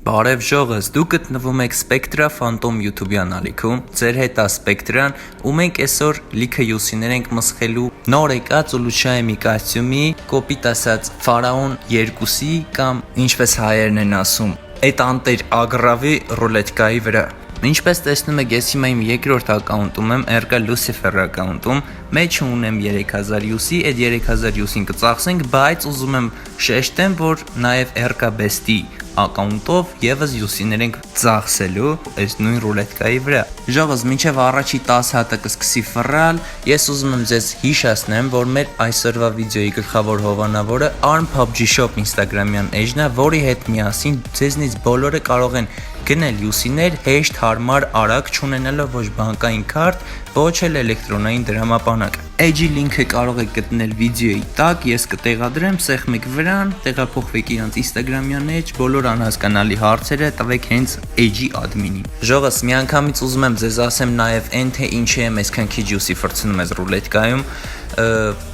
Բարև ժողս, դու գտնվում եք Spectra Phantom YouTube-յան ալիքում, ձեր հետ է Spectra-ն, ու մենք այսօր լիքը յուսիներ ենք մսխելու նոր եկած ուլուչայի մի կոստյումի, կոպիտ ասած Pharaon 2-ի կամ ինչպես հայերն են ասում, այդ անտեր ագրավի ռուլետկայի վրա։ Ինչպես տեսնում եք, ես հիմա իմ երկրորդ ակաունտում եմ, RK Lucifer ակաունտում, մեջ ունեմ 3000 յուսի, այդ 3000 յուսին կծախսենք, բայց ուզում եմ շեշտեմ, որ նաև RK Best-ի ակաունտով եւս յուսիներ ենք ծախսելու այս նույն ռուլետկայի վրա։ Ժողովուրդ, մինչև առաջի 10 հատը կսկսի ֆռալ, ես ուզում եմ ձեզ հիշեցնեմ, որ մեր այսօրվա վիդեոյի գլխավոր հովանավորը Arm PUBG Shop Instagram-յան էջն է, որի հետ միասին ձեզնից բոլորը կարող են գնել յուսիներ հեշտ, հարմար, արագ, չունենալով ոչ բանկային քարտ, ոչ էլ էլեկտրոնային դրամապանակ։ Էջի լինքը կարող եք գտնել վիդեոյի տակ, ես կտեղադրեմ, սեղմեք վրան, տեղափոխվեք իրանց Instagram-յան էջ, բոլոր անհասկանալի հարցերը տվեք հենց էջի admin-ին։ Ժողովուրդ, միանգամից ուզում եմ ձեզ ասեմ նաև այն թե ինչի եմ այսքան քիչ յուսի ֆրցնում ես ռուլետկայում,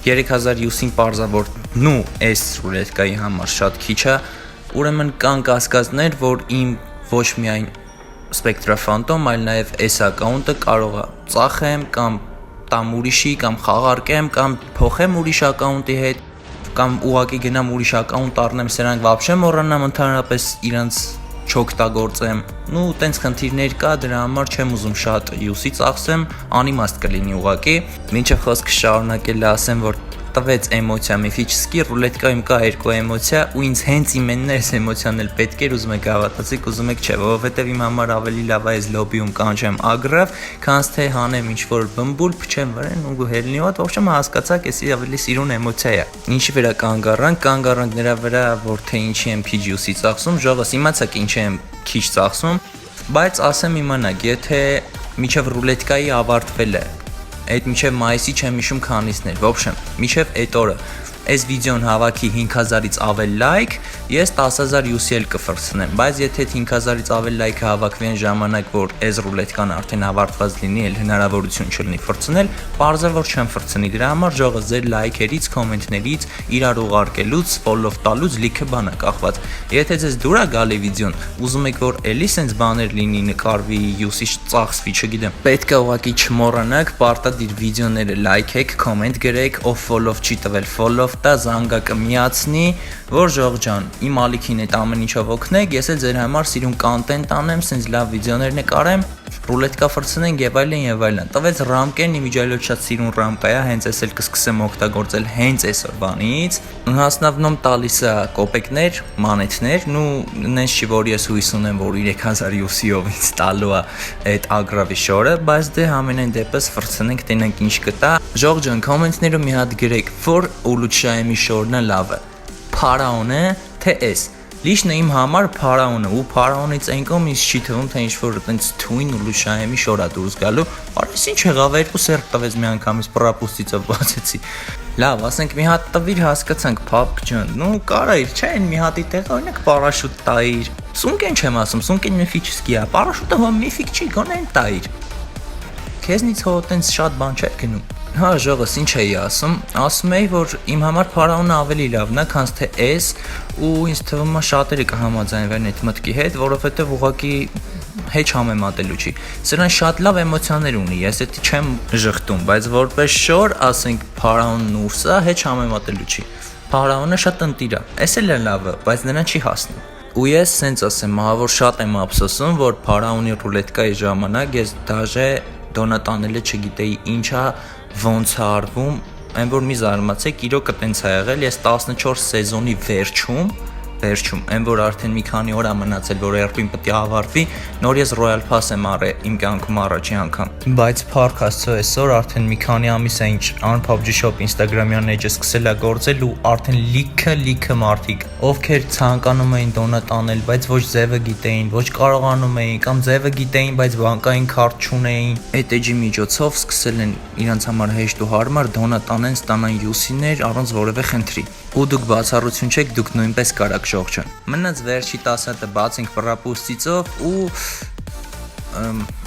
3000 յուսին պարզավոր նու այս ռուլետկայի համար շատ քիչ է, ուրեմն կան կասկածներ, որ իմ ոչ միայն Spectra Phantom, այլ նաև այս ակաունտը կարող է ծախեմ կամ տամ ուրիշի կամ խաղարկեմ կամ փոխեմ ուրիշ ակաունտի հետ կամ ուղակի գնամ ուրիշ ակաունտ առնեմ, սրանք вообще մոռանամ ընդհանրապես իրանց չօգտագործեմ։ Նու տենց խնդիրներ կա, դրա համար չեմ ուզում շատ յուսի ծախսեմ, անիմաստ կլինի ուղակի։ Մինչև խոսքը շարունակել ասեմ, որ տվեց էմոցիա միֆիչսկի ռուլետկայում կա երկու էմոցիա ու ինձ հենց իմենն էս էմոցիան էլ պետք էր, ուզում եք հավատացիք, ուզում եք չէ, որովհետև իմ համար ավելի լավ է այս լոբիում կանչեմ ագրավ, քան թե հանեմ ինչ-որ բմբուլ, փչեմ վրան ու հելնի հոտ, ոչմ հասկացաք, էսի ավելի սիրուն էմոցիա է։ Ինչի վրա կանգ առանք նրա վրա, որ թե ինչի եմ քիչ յուսի ծախսում, ժողովուրդ, իմացաք ինչի եմ քիչ ծախսում, բայց ասեմ իմանաք, եթե միջև ռուլետկայի ավարտվել է այդ միջև մայիսի չեմ հիշում քանիսներ, ոբշեմ, միջև այդ օրը այս վիդեոն հավաքի 5000-ից ավել լայք, ես 10000 յուսի էլ կֆրցնեմ, բայց եթե 5000-ից ավել լայքը հավաքվի այն ժամանակ, որ այս ռուլետկան արդեն ավարտված լինի, էլ հնարավորություն չլինի ֆրցնել, պարզը որ չեմ ֆրցնի, դրա համար ժողովուրդ ձեր լայքերից, կոմենտներից, իրար ուղարկելուց, ֆոլլով տալուց լիքը բան է կախված։ Եթե ձեզ դուր է գալի վիդեոն, ուզում եք որ էլի սենց բաներ լինի, նկարվի, յուսի ծախսվի, չգիտեմ, պետք է ուղղակի չմոռանաք պարտադիր վիդեոները լայքեք, կոմենտ գրեք, ով ֆոլլով չի տվել, ֆոլլով տա, զանգակը միացնի, որ ժող ջան, իմ ալիքին այդ ամեն ինչով օգնեք, ես էլ ձեր համար սիրուն կոնտենտ անեմ, սենց լավ վիդեոներ նկարեմ, ռուլետկա ֆրցնենք եւ այլն եւ այլն։ Տվեց ռամկեն, իմիջայլոց շատ սիրուն ռամկա է, հենց էս էլ կսկսեմ օգտագործել հենց այսօրվանից։ Հասնավնում տալիս է կոպեկներ, մանեթներ, նու նենց չի որ ես հույս ունեմ, որ 3000 յուսիով ինձ տալու է այդ ագրավի շորը, բայց դե համենայն դեպս ֆրցնենք, տենանք ինչ կտա։ Ժող ջան, կոմենտներում մի հատ գրեք, որ ուլուչայեմի շորն է լավ է։ Pharaon է, թե էս։ Լիշն է իմ համար Pharaon-ը ու Pharaon-ից այն կողմ ինձ չի թվում, թե ինչ-որ այտենց թույն ու լուշայեմի շորա դուրս գալու, արես ինչ եղավ, երկու սերտ տվեց միանգամից պրապուստիցով բացեցի։ Լավ, ասենք մի հատ տվիր հասկացանք, փապ ջան, նու կարայր, չէ, այն մի հատի տեղ օրինակ պարաշուտ տայիր։ Սունկեն չեմ ասում, սունկեն միֆիչսկի է, պարաշուտը հո միֆիկ չի, գոնեն տայիր։ Քեզնից հո այտենց շատ բան չէր գնում։ Հա, ժողովուրդ, ինչ էի ասում էի, որ իմ համար Pharaon-ը ավելի լավն է, քան թե էս, ու ինձ թվում է շատերը կհամաձայնվեն այդ մտքի հետ, որովհետև ուղղակի հեչ համեմատելու չի։ Սրան շատ լավ էմոցիաներ ունի, ես դա չեմ ժխտում, բայց որպես շոր, ասենք Pharaon-ն ու սա հեչ համեմատելու չի։ Pharaon-ը շատ ընտիր է, էս էլ է լավը, բայց նրան չի հասնում։ Ու ես սենց ասեմ, ահա որ շատ եմ ափսոսում, որ Pharaon-ի ռուլետկայի ժամանակ ես դաժե դոնատ անելը չգիտեի ինչա, ոնց է արվում, այն որ մի զարմացեք, իրոք տենց է եղել, ես 14 սեզոնի վերջում, այն որ արդեն մի քանի օր է մնացել, որ երբին պետք է ավարտվի, նոր ես Royal Pass եմ առել իմ կյանքում առաջի անգամ։ Բայց փառք Աստծո, այսօր արդեն մի քանի ամիս է ինչ Arm PUBG Shop Instagram-յան էջը սկսել է գործել ու արդեն լիքը մարդիկ, ովքեր ցանկանում էին դոնատ անել, բայց ոչ ձևը գիտեին, ոչ կարողանում էին կամ ձևը գիտեին, բայց բանկային քարտ չունեին, այդ էջի միջոցով սկսել են իրանց համար հեշտ ու հարմար դոնատ անեն, ստանան յուսիներ առանց որևէ խնդրի։ Ու դուք բացառություն չեք, դուք նույնպես կարաք ժող ջան։ Մնաց վերջի 10 հատը բացենք պրապուստիցով ու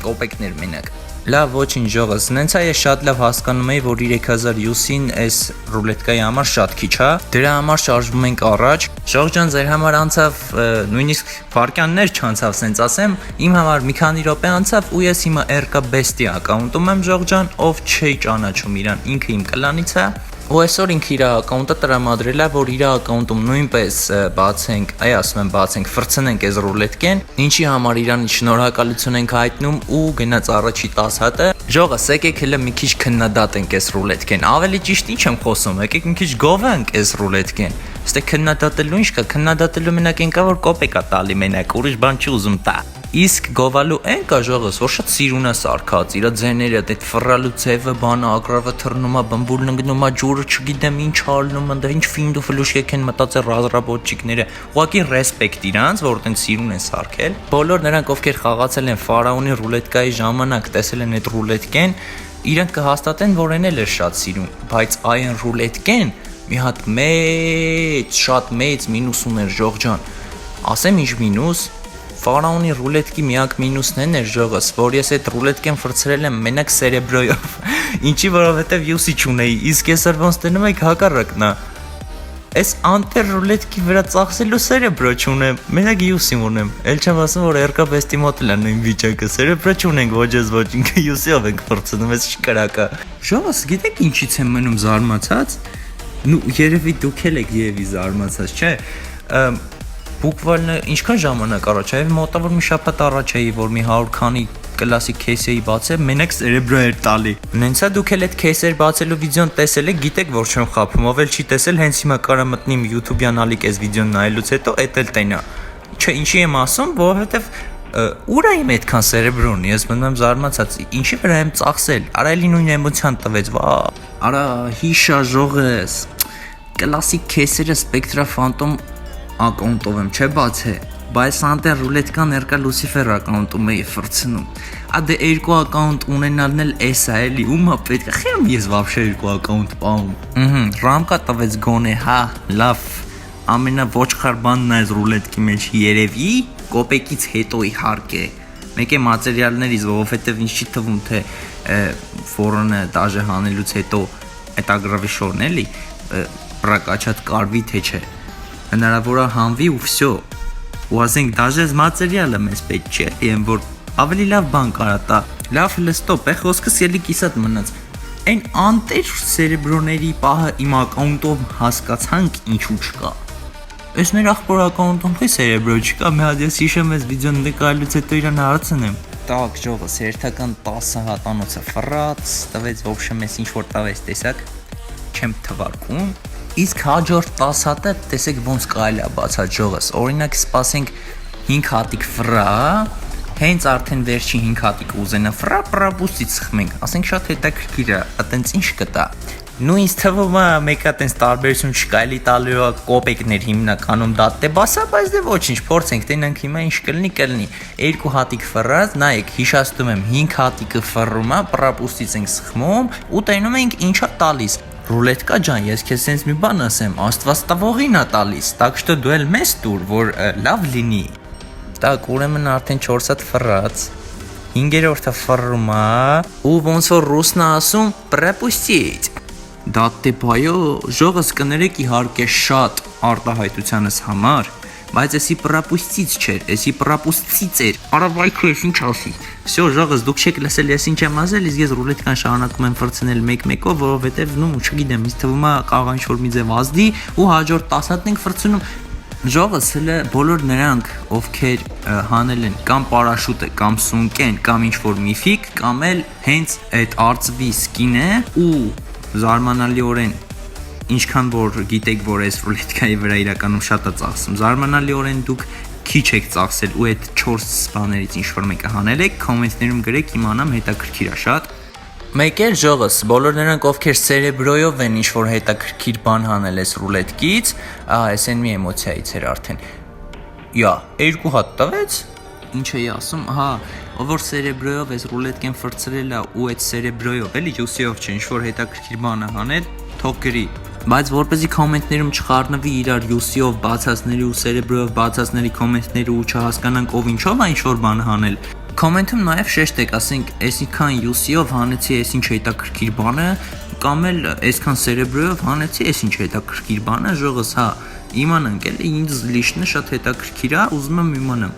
կոպեկներ մենակ։ Լավ, ոչինչ ժողս, նենց է ես շատ լավ հասկանում եի, որ 3000 յուսին այս ռուլետկայի համար շատ քիչ է, դրա համար շարժվում ենք առաջ, Ժողջան ձեր համար անցավ նույնիսկ վարքյաններ չանցավ, սենց ասեմ, իմ համար մի քանի րոպե անցավ ու ես հիմա RK Best-ի ակաունտում եմ Ժողջան, ով չի ճանաչում իրան, ինքը իմ կլանից է ու այսօր ինքը իր ակաունտը տրամադրել է, որ իր ակաունտում նույնպես բացենք, ասում եմ բացենք, ֆրցնենք այս ռուլետկեն, ինչի համար իրան շնորհակալություն ենք հայտնում ու գնաց առաջի 10 հատը։ Ժողս, եկեք հələ մի քիչ քննադատենք այս ռուլետկեն։ Ավելի ճիշտ ինչ եմ խոսում, եկեք մի քիչ գովենք այս ռուլետկեն։ Ստե քննադատելու ինչ կա, քննադատելու մենակ ինքա որ կոպեկ է տալի մենակ, ուրիշ բան չի ուզում տա։ Իսկ գովալու են կա ժողս, որ շատ սիրուն է սարքած, իր ձեները, այդ ֆռալու ձևը, բանը, ագրավը թռնում է, բմբուլն ընկնում է, ջուրը չգիտեմ ինչ ալնում, ընդ ինչ ֆինդու ֆլուշկեք են մտածել ռազրաբոթչիկները։ Ուղղակի ռեսպեկտ իրանց, որ այդպես սիրուն են սարքել։ Բոլոր նրանք, ովքեր խաղացել են Ֆարաոնի ռուլետկայի ժամանակ, տեսել են այդ ռուլետկեն, իրենք կհաստատեն, որ այն էլ է շատ սիրուն, բայց այն ռուլետկեն մի հատ մեծ, շատ մեծ մինուս ուներ Ժողջան։ Ասեմ ինչ մինուս։ Ֆարաոնի ռուլետկի միակ մինուսն էր ժողս, որ ես այդ ռուլետկեն ֆրցրել եմ մենակ սերեբրոյով, ինչի որովհետև յուսի չունեի, իսկ այսօր ոնց տնում եք հակառակն է։ Այս անտեր ռուլետկի վրա ծախսելու սերեբրո չունեմ, մենակ յուսի ունեմ։ Էլ չեմ ասում, որ RK Best-ի մոտ էլ է նույն վիճակը, սերեբրո չունենք ոչ ես ոչ ինքը յուսիով ենք ֆրցնում, այս չկրակա։ Ժողս, գիտեք ինչից եմ մնում զարմացած։ Երևի դուք եք եւի զարմացած, չէ՞։ Բուկվալը ինչքան ժամանակ առաջ է, մոտավոր մի շաբաթ առաջ էի, որ մի 100 քանի կլասիկ քեյսեի բացել, մենակ սերեբրո էր տալի։ Նենցա դուք էլ այդ քեյսեր բացելու վիդեոն տեսել եք, գիտեք որ չեմ խափում, ով էլ չի տեսել, հենց հիմա կարա մտնիմ YouTube-յան ալիք այս վիդեոն նայելուց հետո, էդ էլ տենա։ Չէ, ինչի եմ ասում, որովհետև ուր է իմ այդքան սերեբրոն, ես մնում եմ զարմացած, ինչի վրա եմ ծախսել, արա էլի նույն էմոցիան տվեց, վա, արա հիշա ժողես, կլասիկ քեյսերը Spectra Phantom ակաունտով եմ չէ բացե, բայց անտեր ռուլետկան RK Lucifer ակաունտում էի ֆրցնում։ Ադե երկու ակաունտ ունենալն էլ էս է էլի, ումա պետք է խեմ ես вообще երկու ակաունտ պահում։ Ռամկա տվեց գոնե, հա, լավ, ամենաոչխար բանն է այս ռուլետկի մեջ երևի, կոպեկից հետո իհարկե։ Մեկ է մատերիալներից, որովհետև ինձ չի թվում թե ֆորոնը դաժե հանելուց հետո այդ ագրավի շորն էլի, պրակաչատ կարվի թե չէ։ Հնարավոր է հանվի ու վсё։ Ու ասենք դաժե մատերիալը մեզ պետք չէ, եմ որ ավելի լավ բան կարա տա։ Լավ հələ ստոպ, խոսքս ելի կիսատ մնաց։ Այն անտեր սերեբրոների պահը իմ ակաունտով հասկացանք ինչու չկա։ Այս մեր ախպոր ակաունտում խի սերեբրո չկա, մի հատ ես հիշեմ այս վիդեոն նկարելուց հետո իրան հարցնեմ։ Տակ ժողս, հերթական 10 հատանոցը ֆռած, տվեց ոբշե մեզ ինչ որ տվեց, տեսակ, չեմ թվարկում։ Իսկ հաջորդ 10 հատը տեսեք ոնց կարելի է բացած ժողս։ Օրինակ սպասենք 5 հատիկ ֆռա, հենց արդեն վերջին 5 հատիկ ուզենա ֆռա պրապուստից սխմենք։ Ասենք շատ հետաքրքիր է, այտենց ինչ կտա։ Նույնիսկ թվում է մեկ այտենց տարբերություն չկա, էլի տալու կոպեկներ հիմնականում դատե բասա, բայց դե ոչինչ, փորձենք տենանք հիմա ինչ կլինի։ Երկու հատիկ ֆռած, նայեք, հիշացնում եմ 5 հատիկը ֆռում է, պրապուստից ենք սխմում ու տենում ենք ինչա տալիս։ Ռուլետկա ջան, ես քեզ sense մի բան ասեմ, Աստված տվողին է տալիս, так что դու էլ մեզ տուր, որ լավ լինի։ Так, ուրեմն արդեն 4 հատ ֆռած, 5-րդը ֆռում է, ու ոնց որ ռուսն է ասում, пропустить։ Դա դե բայո, ժողս կներեք իհարկե շատ արտահայտությանս համար, բայց էսի пропустить չէր, էսի пропустить էր։ Արա վայքո ես ինչ ասի։ Всё, ժողս դուք չեք լսել ես ինչ եմ ասել, իսկ ես ռուլետկան շարունակում եմ ֆրցնել մեկ-մեկով, որովհետև նու չգիտեմ, ինձ թվում է կարող ինչ որ մի ձև ազդի ու հաջորդ 10 հատն ենք ֆրցնում։ Ժողս հələ բոլոր նրանք, ովքեր հանել են կամ պարաշուտը, կամ սունկեն, կամ ինչ որ միֆիկ, կամ էլ հենց այդ արծվի սկինը ու զարմանալիորեն ինչքան որ գիտեք, որ այս ռուլետկայի վրա իրականում շատ է ծախսում, զարմանալիորեն դուք քիչ եք ծախսել ու այդ 4 բաներից ինչ որ մեկը հանել եք, կոմենտներում գրեք, իմանամ հետաքրքիր է շատ։ Մեկ էլ ժողս, բոլոր նրանք ովքեր սերեբրոյով են ինչ որ հետաքրքիր բան հանել այս ռուլետկից, այս են մի էմոցիայից էր արդեն։ Յա, երկու հատ տվեց, ինչ էի ասում, հա, ով որ սերեբրոյով այս ռուլետկեն ֆրցրել է ու այդ սերեբրոյով էլի յուսիով չէ, ինչ որ հետաքրքիր բան է հանել, թող գրի։ Բայց որպեսզի կոմենտներում չխառնվի իրար յուսիով բացածների ու սերեբրոյով բացածների կոմենտները ու չհասկանանք ով ինչով է ինչ որ բան հանել, Կոմենտում նաև շեշտեք, ասենք, այսինքան UC-ով հանեցի այսինչ հետաքրքիր բանը, կամ էլ այսքան սերեբրոյով հանեցի այսինչ հետաքրքիր բանը, ժողս, հա, իմանանք էլի, ինձ լիշնը շատ հետաքրքիր է, ուզում եմ իմանամ։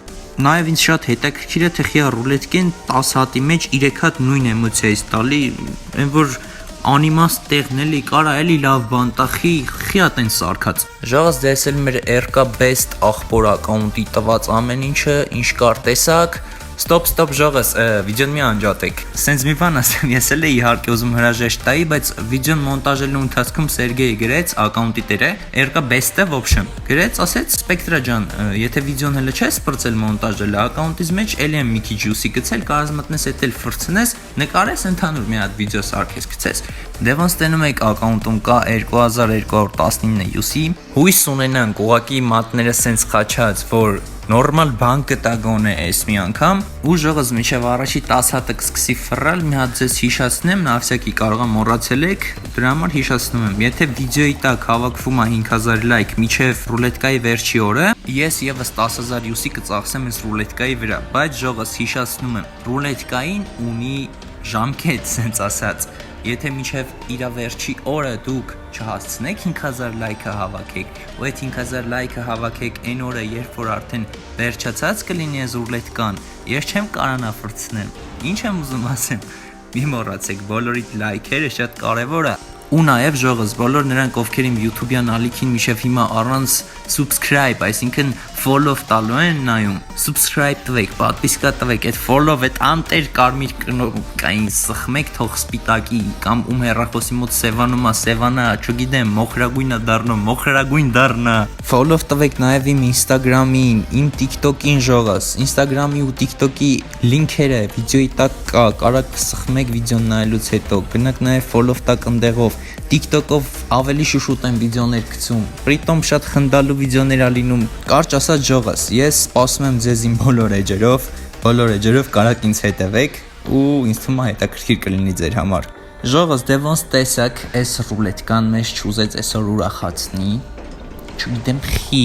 Նաև ինձ շատ հետաքրքիր է, թե խիա ռուլետկեն 10 հատի մեջ 3 հատ նույն էմոցիայից տալի, այն որ անիմաստ տեղն էլի կարա էլի լավ բան տա, խիա տեն սարքած։ Ժողս դες էլ մեր RK Best աղբոր ակաունտի տված ամեն ինչը, ինչ կար տեսակ։ Ստոպ, ժողս, վիդեոն մի անջատեք։ Սենց մի բան ասեմ, ես էլ իհարկե ուզում հրաժեշտ տայի, բայց վիդեոն մոնտաժելու ընթացքում Սերգեյը գրեց ակաունտի տերը, RK Best-ը в общем։ Գրեց, ասեց Spectra ջան, եթե վիդեոն հələ չես սպրծել մոնտաժել, ակաունտից մեջ էլի եմ մի քիչ ուսի գցել, կարաս մտնես էդ էլ ֆրցնես, նկարես ընդհանուր մի հատ վիդեո սարքես գցես։ Դե ոնց տենում եք ակաունտում կա 2219 ուսի։ Հույս ունենանք, ուղակի մատները սենց խաչած, որ նորմալ բան կտա գոնե էս մի անգամ ու ժողս միջև առաջի 10 հատը կսկսի ֆռալ մի հատ ձեզ հիշացնեմ նավսյակի կարողա մոռացել եք դրա համար հիշացնում եմ եթե վիդեոյի տակ հավաքվում է 5000 լայք միջև ռուլետկայի վերջի օրը ես եւս 10000 յուսի կծախսեմ այս ռուլետկայի վրա բայց ժողս հիշացնում եմ ռուլետկային ունի ժամկետ սենց ասած Եթե միջև իրա վերջի օրը դուք չհասցնեք 5000 լայքը հավաքեք, ու այդ 5000 լայքը հավաքեք այն օրը, երբ որ արդեն վերջացած կլինի այս ռուլետկան, ես չեմ կարանա ֆրցնեմ։ Ինչ եմ ուզում ասեմ։ Մի մոռացեք, բոլորի լայքերը շատ կարևոր է։ Ու նաև ժողս բոլոր նրանք ովքեր իմ YouTube-յան ալիքին միշև հիմա առանց subscribe, այսինքն follow տալու են նայում, subscribe տվեք, պատվիսկա տվեք, այդ follow այդ անտեր կարմիր կնոպկային սխմեք թող սպիտակի կամ ում հեռախոսի մոտ սևանում է, սևանա, չգիտեմ, մոխրագույնը դառնում, մոխրագույն դառնա։ Follow տվեք նաև իմ Instagram-ին, իմ TikTok-ին ժողս, Instagram-ի ու TikTok-ի լինքերը վիդեոյի տակ կա, կարաք սխմեք վիդեոն նայելուց հետո, գնաք նաև follow տակ ընդեղով TikTok-ով ավելի շուշուտ են վիդեոներ գցում։ Պրիտոմ շատ խնդալու վիդեոներ ա լինում։ Կարճ ասած ժողս, ես սպասում եմ ձեզ իմ բոլոր էջերով կարաք ինձ հետևեք ու ինձ թվում է հետաքրքիր կլինի ձեր համար։ Ժողս, դե ոնց տեսակ, այս ռուլետկան մեզ չուզեց այսօր ուրախացնի։ Չգիտեմ խի,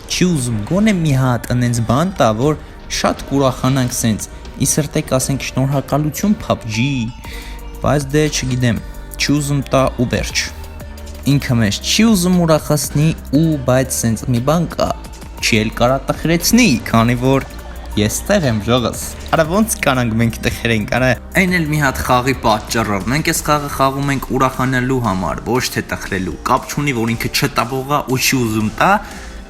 չի ուզում գոնե մի հատ անենց բան տա, որ շատ կուրախանանք սենց։ Ի սրտեք ասենք շնորհակալություն PUBG, բայց դե չգիտեմ չի ուզում տա ու վերջ ինքը մեզ չի ուզում ուրախացնի ու բայց սենց մի բան կա չի էլ կարա տխրեցնի քանի որ ես տեղ եմ ժողս արա ոնց կանանք մենք տխրենք արա այն էլ մի հատ խաղի պատճառով մենք այս խաղը խաղում ենք ուրախանալու համար ոչ թե տխրելու կապ չունի որ ինքը չտավողա ու չի ուզում տա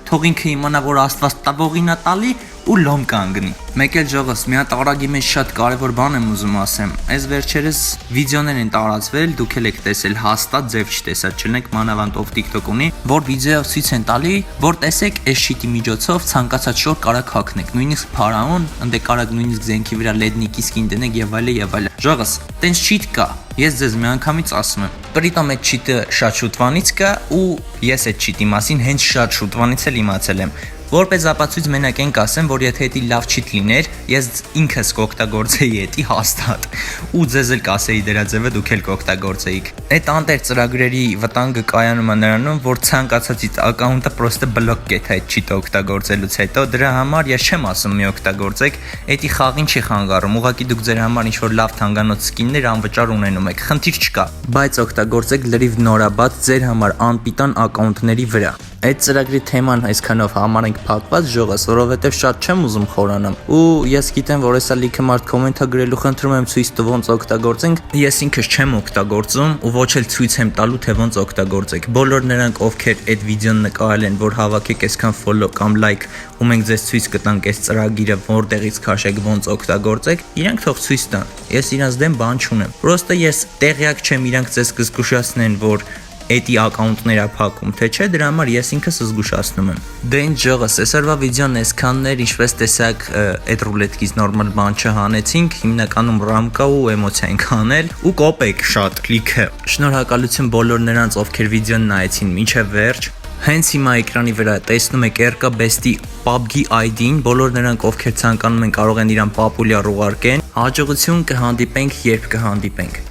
թող ինքը իմանա որ Աստված տավողին է տալի ու լոմ կանգնի։ Մեկ էլ ժողս, մի հատ արագի մեջ շատ կարևոր բան եմ ուզում ասեմ։ Այս վերջերս վիդեոներ են տարածվել, դուք եք տեսել հաստատ ձև չտեսած, չնեք մանավանդ ով TikTok ունի, որ վիդեո ցույց են տալի, որ տեսեք այս շիտի միջոցով ցանկացած շոր կարաք հակնեք, նույնիսկ փարաոն, ընդ կարաք նույնիսկ զենքի վրա LED-նիկի սկին դնեք եւ այլն եւ այլն։ Ժողս, տենց շիտ կա։ Ես ձեզ միանգամից ասում եմ։ Պրիտոմ այդ շիտը շատ շուտվանից կա ու ես այդ շիտի մասին հենց շատ շուտվանից էլ իմացել եմ։ Որպես ապացույց մենակ ենք ասեմ, որ եթե դա լավ չիտ լիներ, ես ինքս կօգտագործեի դա հաստատ։ Ու ձեզ էլ կասեի դրա ձևը դուք էլ կօգտագործեիք։ Այդ անտեր ծրագրերի վտանգը կայանում է նրանում, որ ցանկացածից ակաունտը պրոստը բլոկ կեթ այդ չիտը օգտագործելուց հետո դրա համար ես չեմ ասում մի օգտագործեք, դա խաղին չի խանգարում, ուղղակի դուք ձեր համար ինչ-որ լավ թանկանոց սկիններ անվճար ունենում եք, խնդիր չկա, բայց օգտագործեք լրիվ նորաբաց ձեր համար անպիտան ակաունտների վրա։ Այդ ծրագրի թեման այսքանով համարենք փակված ժողս, որովհետև շատ չեմ ուզում խորանամ։ Ու ես գիտեմ, որ հեսա լիքը մարդ կոմենտ է գրելու, խնդրում եմ ցույց տվո ոնց օգտագործենք։ Ես ինքս չեմ օգտագործում ու ոչ էլ ցույց եմ տալու թե ոնց օգտագործեք։ Բոլոր նրանք, ովքեր այդ վիդեոն նկարել են, որ հավաքեք այսքան follow կամ like, ու մենք ձեզ ցույց կտանք այս ծրագիրը որտեղից քաշեք ոնց օգտագործեք, իրանք թող ցույց տան։ Ես իրանց դեմ բան չունեմ։ Պրոստը ես տեղյակ չեմ իրանք ձեզ կզգուշացնեն, որ Էդի ակաունտներ է փակում, թե չէ, դրա համար ես ինքս զգուշացնում եմ։ Դե ինչ ժողս, այսօրվա վիդեոն այսքանն էր, ինչպես տեսակ, այդ ռուլետկից նորմալ բան չհանեցինք, հիմնականում ռամկա ու էմոցիա ենք անել ու կոպեք շատ լիքը։ Շնորհակալություն բոլոր նրանց, ովքեր վիդեոն նայեցին մինչև վերջ։ Հենց հիմա էկրանի վրա տեսնում եք RK Best-ի PUBG ID-ին, բոլոր նրանք, ովքեր ցանկանում են կարող են իրան պապուլյար ուղարկեն։ Հաջողություն կհանդիպենք, երբ կհանդիպենք։